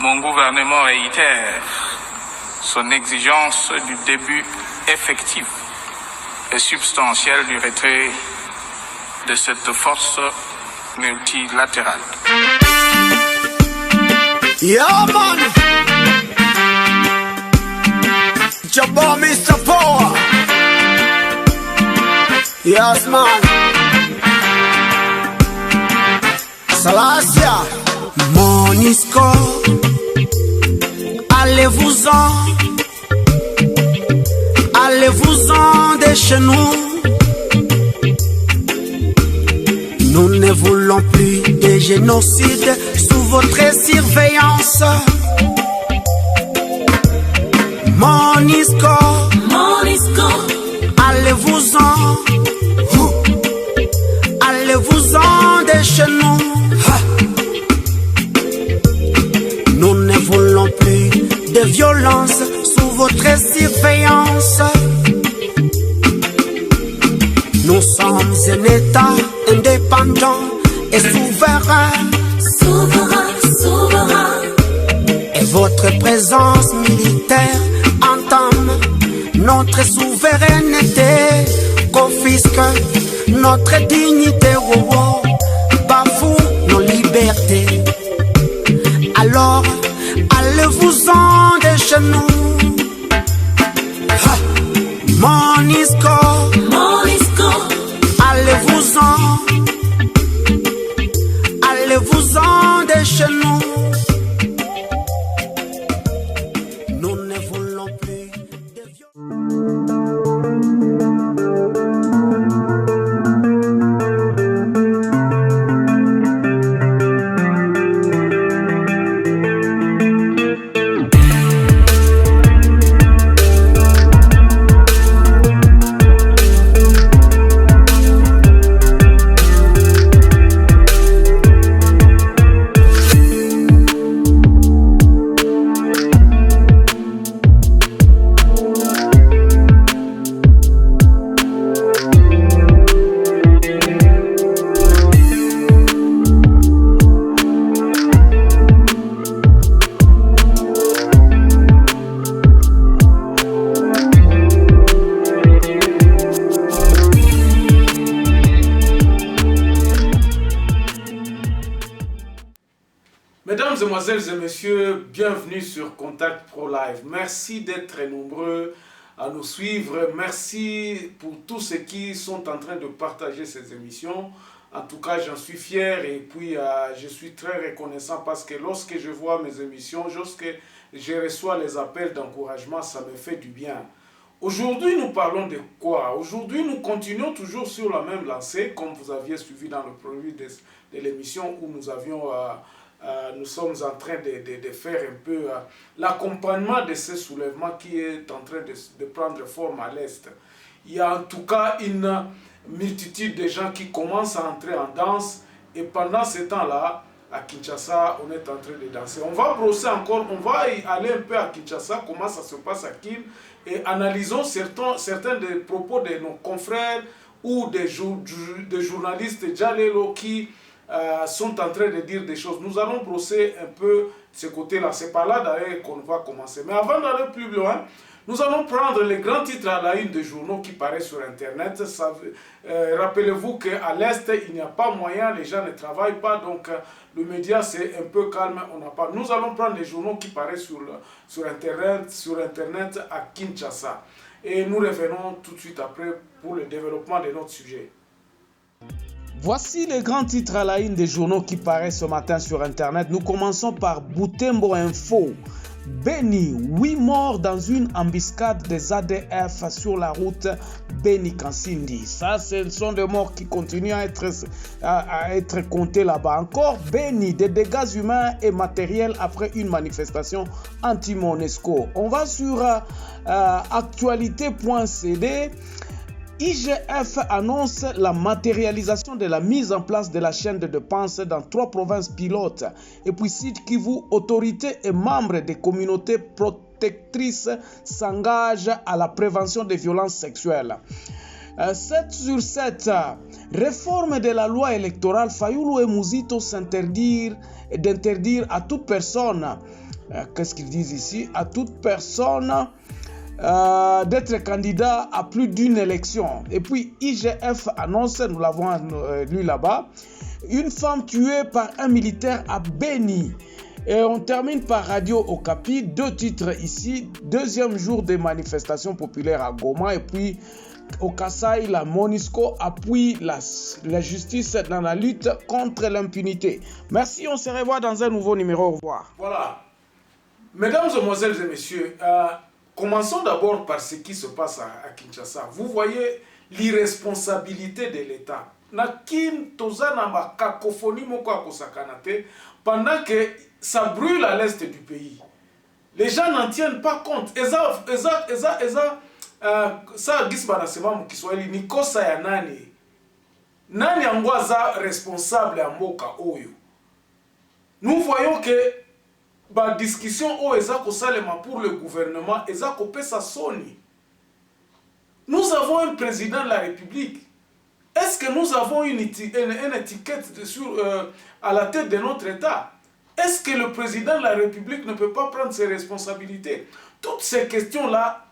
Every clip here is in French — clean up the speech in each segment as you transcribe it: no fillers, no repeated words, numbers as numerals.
Mon gouvernement réitère son exigence du début effectif et substantiel du retrait de cette force multilatérale. Yeah, man! Jabba Mr. Power! Yes, man! Salasia! Monisco! Allez-vous-en! Allez-vous-en de chez nous! Nous ne voulons plus de génocide sous votre surveillance. Monisco, Monisco, allez-vous-en, allez-vous-en de chez nous. Nous ne voulons plus de violence sous votre surveillance. Nous sommes un État indépendant et souverain. souverain, souverain. Et votre présence militaire entame notre souveraineté, confisque notre dignité, bafoue nos libertés. Alors, allez-vous-en de chez nous. Monisco, Monisco, allez-vous-en, allez-vous-en de chez nous. Nous ne voulons plus de violence. Mesdames, Mesdemoiselles et Messieurs, bienvenue sur Contact Pro Live. Merci d'être nombreux à nous suivre. Merci pour tous ceux qui sont en train de partager ces émissions. En tout cas, j'en suis fier et puis je suis très reconnaissant parce que lorsque je vois mes émissions, lorsque je reçois les appels d'encouragement, ça me fait du bien. Aujourd'hui, nous parlons de quoi? Aujourd'hui, nous continuons toujours sur la même lancée, comme vous aviez suivi dans le produit de l'émission où nous avions... nous sommes en train de faire un peu l'accompagnement de ce soulèvement qui est en train de prendre forme à l'Est. Il y a en tout cas une multitude de gens qui commencent à entrer en danse et pendant ce temps-là, à Kinshasa, on est en train de danser. On va brosser encore, on va aller un peu à Kinshasa, comment ça se passe à Kin et analysons certains des propos de nos confrères ou des journalistes Jalelo qui sont en train de dire des choses. Nous allons brosser un peu ce côté-là. C'est par là d'ailleurs qu'on va commencer. Mais avant d'aller plus loin, nous allons prendre les grands titres à la une des journaux qui paraissent sur Internet. Rappelez-vous qu'à l'Est, il n'y a pas moyen, les gens ne travaillent pas, donc le média c'est un peu calme. Nous allons prendre les journaux qui paraissent sur Internet à Kinshasa. Et nous revenons tout de suite après pour le développement de notre sujet. Voici les grands titres à la une des journaux qui paraissent ce matin sur Internet. Nous commençons par Butembo Info. Beni, 8 morts dans une embuscade des ADF sur la route Beni-Kansindi. Ça, ce sont des morts qui continuent à être comptés là-bas. Encore Beni, des dégâts humains et matériels après une manifestation anti-Monesco. On va sur actualité.cd. IGF annonce la matérialisation de la mise en place de la chaîne de dépenses dans 3 provinces pilotes. Et puis Sud Kivu, autorités et membres des communautés protectrices s'engagent à la prévention des violences sexuelles. 7 sur 7, réforme de la loi électorale, Fayulu et Muzito d'interdire à toute personne qu'est-ce qu'ils disent ici? À toute personne d'être candidat à plus d'une élection. Et puis IGF annonce, nous l'avons lu là-bas, une femme tuée par un militaire à Beni. Et on termine par Radio Okapi, 2 titres ici, 2e jour des manifestations populaires à Goma, et puis au Kasaï, la MONUSCO appuie la justice dans la lutte contre l'impunité. Merci, on se revoit dans un nouveau numéro. Au revoir. Voilà. Mesdames, Mesdemoiselles et Messieurs, commençons d'abord par ce qui se passe à Kinshasa. Vous voyez l'irresponsabilité de l'État. Pendant que ça brûle à l'est du pays. Les gens n'en tiennent pas compte. Ça gisbana sema mu Kiswahili ni kosa ya nani? Nani angwaza responsable ya mboka oyo? Nous voyons que ba discussion o eza ko salema pour le gouvernement eza ko pesa soni. Nous avons un président de la République. Est-ce que nous avons une étiquette à la tête de notre État? Est-ce que le président de la République ne peut pas prendre ses responsabilités? Toutes ces questions-là,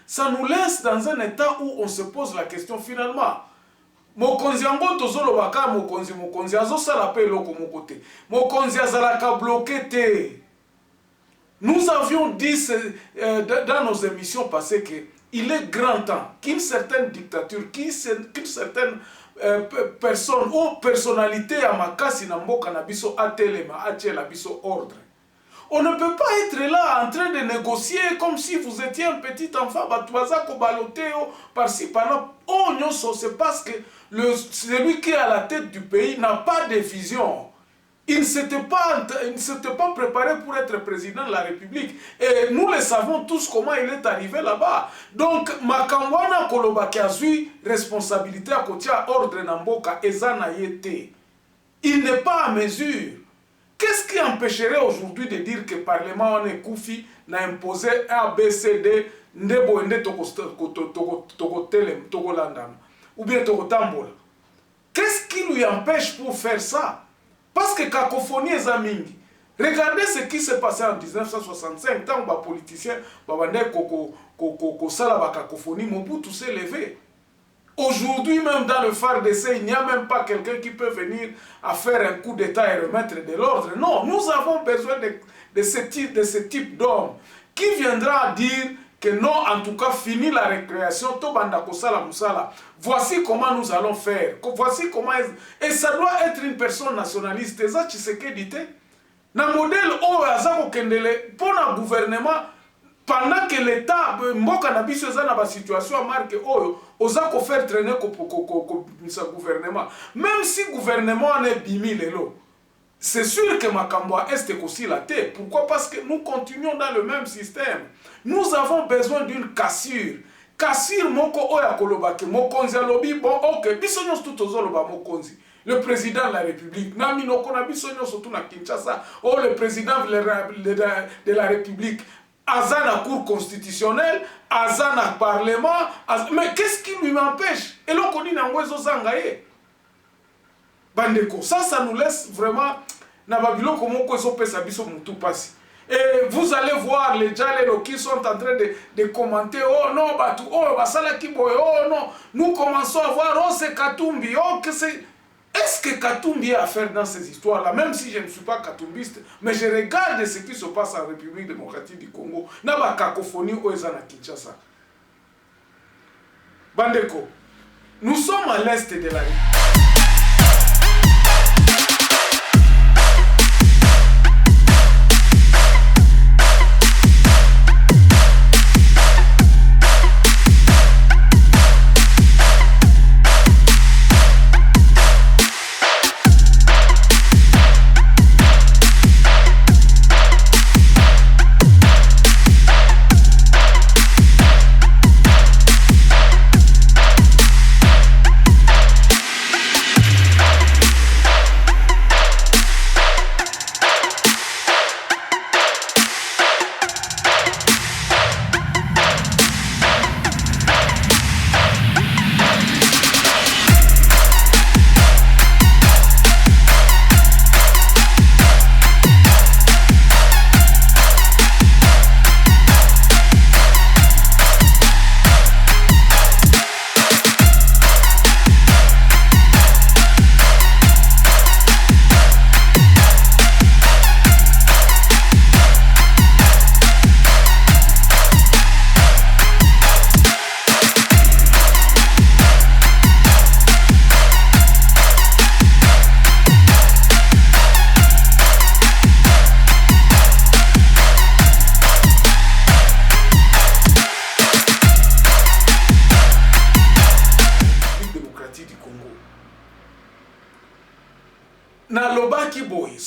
ça nous laisse dans un état où on se pose la question finalement. Mokonzi yango tozolo baka mokonzi azosala pe eloko mokote. Mokonzi azalaka bloqué te. Nous avions dit dans nos émissions passées que il est grand temps qu'une certaine dictature, qu'une certaine personne ou personnalité à makasi na mboka na biso atelema atiela biso ordre. On ne peut pas être là en train de négocier comme si vous étiez un petit enfant, par-ci, par-là. Oh non, c'est parce que celui qui est à la tête du pays n'a pas de vision. Il ne s'était pas préparé pour être président de la République. Et nous le savons tous comment il est arrivé là-bas. Donc, Makangwana Koloba qui a eu responsabilité à côté à ordre Namboka, Ezana Yete. Il n'est pas à mesure. Qu'est-ce qui empêcherait aujourd'hui de dire que le Parlement on est Koufi n'a imposé A, B, C, D, Ndebo Nde Togolandam ou bien Togotambola? Qu'est-ce qui lui empêche pour faire ça? Parce que cacophonie est zamingi. Regardez ce qui s'est passé en 1965, tant que les politiciens la cacophonie, Mobutu s'est levé. Aujourd'hui, même dans le FARDC, il n'y a même pas quelqu'un qui peut venir à faire un coup d'État et remettre de l'ordre. Non, nous avons besoin de ce type d'homme qui viendra dire que non, en tout cas, fini la récréation, voici comment nous allons faire. Voici comment... Et ça doit être une personne nationaliste. Et ça, tu sais que dit. Dans le modèle pour le gouvernement, pendant que l'État, mboka na biso eza na ba situation marque oyo, oza ko faire traîner sa gouvernement. Même si le gouvernement est bimi lelo, c'est sûr que makambo est aussi la tête. Pourquoi? Parce que nous continuons dans le même système. Nous avons besoin d'une cassure. Cassure moko oya kolobake, mokonzi alobi bon, ok, biso nyos tout ozoloba mokonzi. Le président de la République, nami no kona biso nyos surtout na Kinshasa, oh le président de la République. Azana cour constitutionnelle, Azana parlement, mais qu'est-ce qui lui empêche? Et l'on connaît Nangwezo Zangaye. Bandeko, ça nous laisse vraiment. Nababilo comment qu'on s'opère sa biso moutou passi. Et vous allez voir les Djalelo qui sont en train de commenter. Oh non, Batu, oh, Basala Kiboy, oh non. Nous commençons à voir, oh c'est Katumbi, oh que c'est. Est-ce que Katumbi a à faire dans ces histoires-là? Même si je ne suis pas katumbiste, mais je regarde ce qui se passe en République démocratique du Congo. N'a pas cacophonie au Ezana Kinshasa. Bandeko, nous sommes à l'est de la République.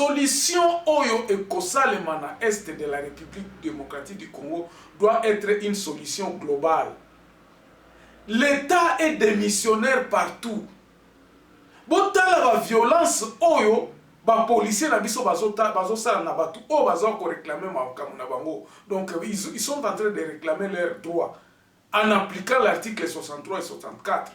solution oyo ekosalema na est de la République démocratique du Congo doit être une solution globale. L'État est démissionnaire partout. Botala ba violence oyo ba policiers na biso bazosala na batu o bazo ko réclamer makamu na bango. Donc ils sont en train de réclamer leurs droits en appliquant l'article 63 et 64.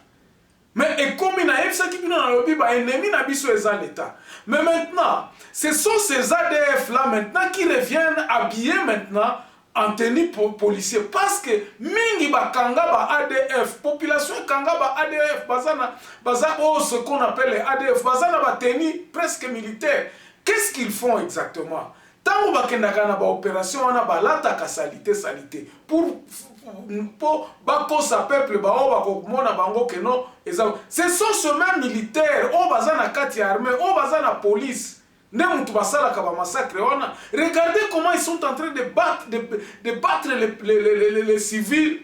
Mais et comme il y a ça qui vient dans le Bible, ennemi na biso eza l'État. Mais maintenant, ce sont ces ADF là maintenant qui reviennent habillés maintenant en tenue policier parce que mingi ba kanga ba ADF, population kanga ba ADF, baza ce qu'on appelle les ADF, bazana ba tenue presque militaire. Qu'est-ce qu'ils font exactement? Tant ba kendaka na ba opération wana ba lataka salité pour bakosa peuple ba o ba komona bango que non, ce sont ce même militaire o bazana kati armée, o bazana police. Regardez comment ils sont en train de battre, les civils.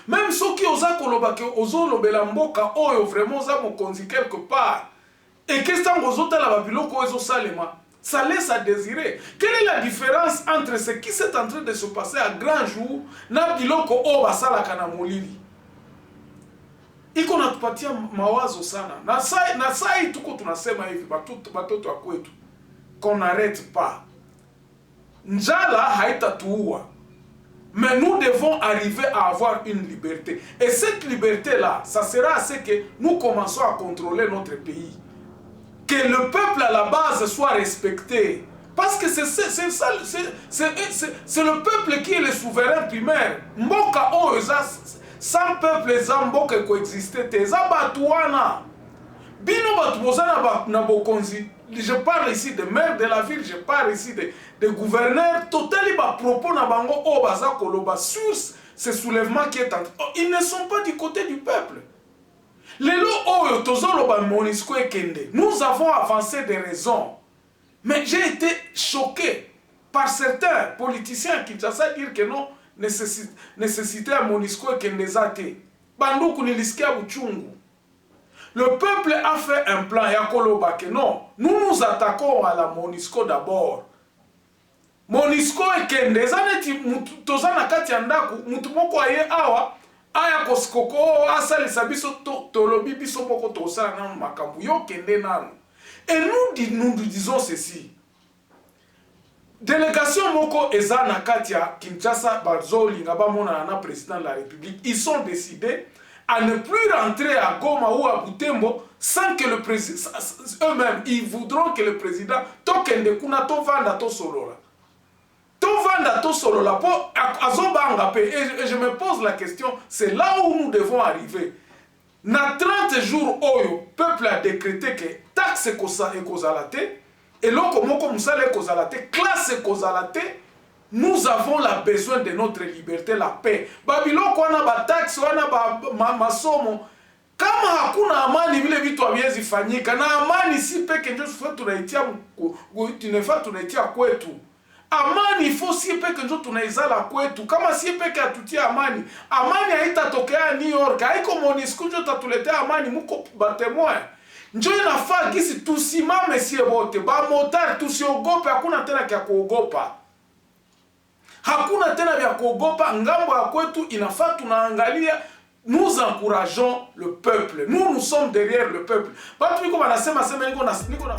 Même ceux qui osent mboka oyo vraiment ça me conduit quelque part. Et qu'est-ce que ça laisse à désirer. Quelle est la différence entre ce qui s'est en train de se passer à grand jour na biloko o basala kana molili? Iko natupatia mawazo sana. Na sai tuko tunasema hivi batoto wa kwetu qu'on n'arrête pas. Njala haitatuua. Mais nous devons arriver à avoir une liberté. Et cette liberté-là, ça sera à ce que nous commençons à contrôler notre pays. Que le peuple à la base soit respecté. Parce que c'est le peuple qui est le souverain primaire. Mboka oza sans peuple zamboka coexister te zabatuana bino batubozana na bokonzi. Je parle ici de maire de la ville, je parle ici de gouverneurs totali ba propos na bango o baza koloba sur ce soulèvement qui est en ils ne sont pas du côté du peuple. Lelo oyo tozoloba Monisco ekende, nous avons avancé des raisons, mais j'ai été choqué par certains politiciens qui Kinshasa dire que non nécessité à Monisco et Kendezate. Bandoukou niliskia buchungu. Le peuple a fait un plan Yakoloba que non, nous nous attaquons à la Monisco d'abord. Monisco et Kendezate tozana kati yandaku mutu moko aye awa aya koskoko asali sabiso tolobi biso moko tosala na makambu yo kende nanu. Et nous disons ceci. Délégation Moko Ezana Katia Kinshasa Barzoli Ngabamona na président de la République, ils sont décidés à ne plus rentrer à Goma ou à Butembo sans que le président eux-mêmes ils voudront que le président tokende kuna to vanda to solola. To vanda to solola po azobanga pe et je me pose la question, c'est là où nous devons arriver. Na 30 jours oyo peuple a décrété que taxe kosa et kozalate. Et là, classe kozalate, nous avons la besoin de notre liberté, la paix. Babylon, on a ba taxe, on a ba masomo. Kama hakuna amani vile vitu haviwezi fanyika. Na amani si peke ndio tunaitia kwetu. Amani ifo si peke ndio tunaizala kwetu. Kama si peke atutia amani, amani haitatokea New York. Haiko Monisco ndio tatuletea amani, muko batemoin. Njo inafaa gisi tusimame sie wote ba motari tusiogope, hakuna tena kia kuogopa. Hakuna tena vya kuogopa, ngambo ya kwetu inafaa tunaangalia, nous encourageons le peuple. Nous sommes derrière le peuple. Batu niko banasema niko na